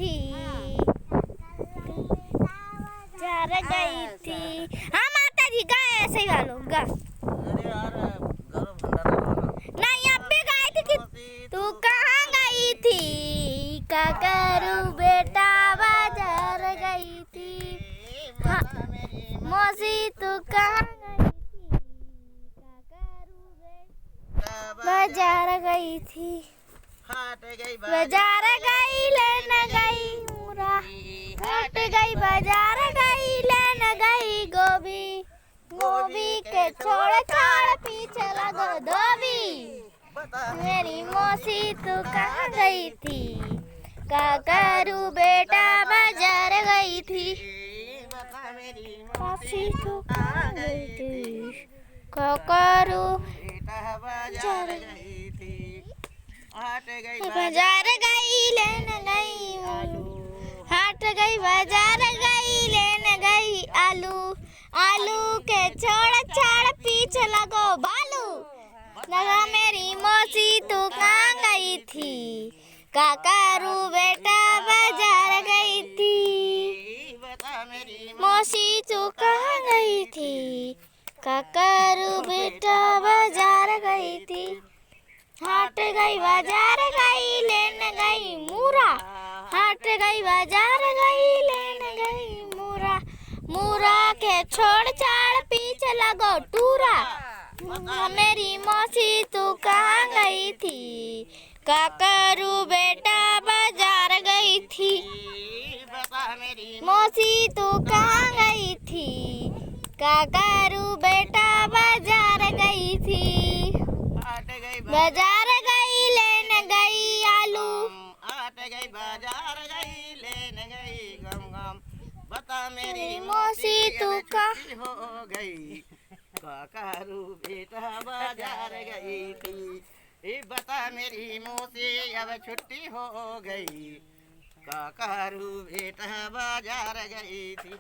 थी, बाजार गई थी। हाँ माता जी गा, ऐसे ही गा लो गा। अरे यार गरम भंडारा गाना। नहीं अब भी गाई थी कि तू कहाँ गई थी, का करूँ बेटा बाजार गई थी। हाँ मौसी तू कहाँ गई थी, का करूँ बेटा बाजार गई थी। हाट गई बाजार गई लेने गई मुरा, हाट गई बाजार गई लेने गई गोभी, गोभी के छोड़ छोड़ पीछे लगो धोबी। मेरी मौसी तू कहाँ गई थी, का करूँ बेटा बाजार गई थी। मौसी तू कहाँ गई थी, का करूँ बेटा बाजार गई थी। हाट गई बाजार गई लेने गई आलू, हाट गई बाजार गई लेने गई आलू, आलू के छोड़ छोड़ पीछे लगो बालू। लगा मेरी मौसी तू कहाँ गई थी, का करूँ बेटा बाजार गई थी। मौसी तू कहाँ गई थी, का करूँ बेटा बाजार गई थी। हाट गई बाजार गई लेने गई मूरा, हाट गई बाजार गई लेने गई मूरा, मूरा के छोड़ छाड़ पीछे लगो टूरा। मेरी मौसी तू कहाँ गई थी, का करूँ बेटा बाजार गई थी। मौसी तू कहाँ गई थी, का करूँ बेटा बाजार गई थी। बाजार गई लेने गई आलू, हाट गई बाजार गई लेने गई गम गम। बता मेरी मौसी तू छुट्टी हो गई, काकारू बेटा बाजार गई थी। बता मेरी मौसी अब छुट्टी हो गई, काकारू बेटा बाजार गई थी।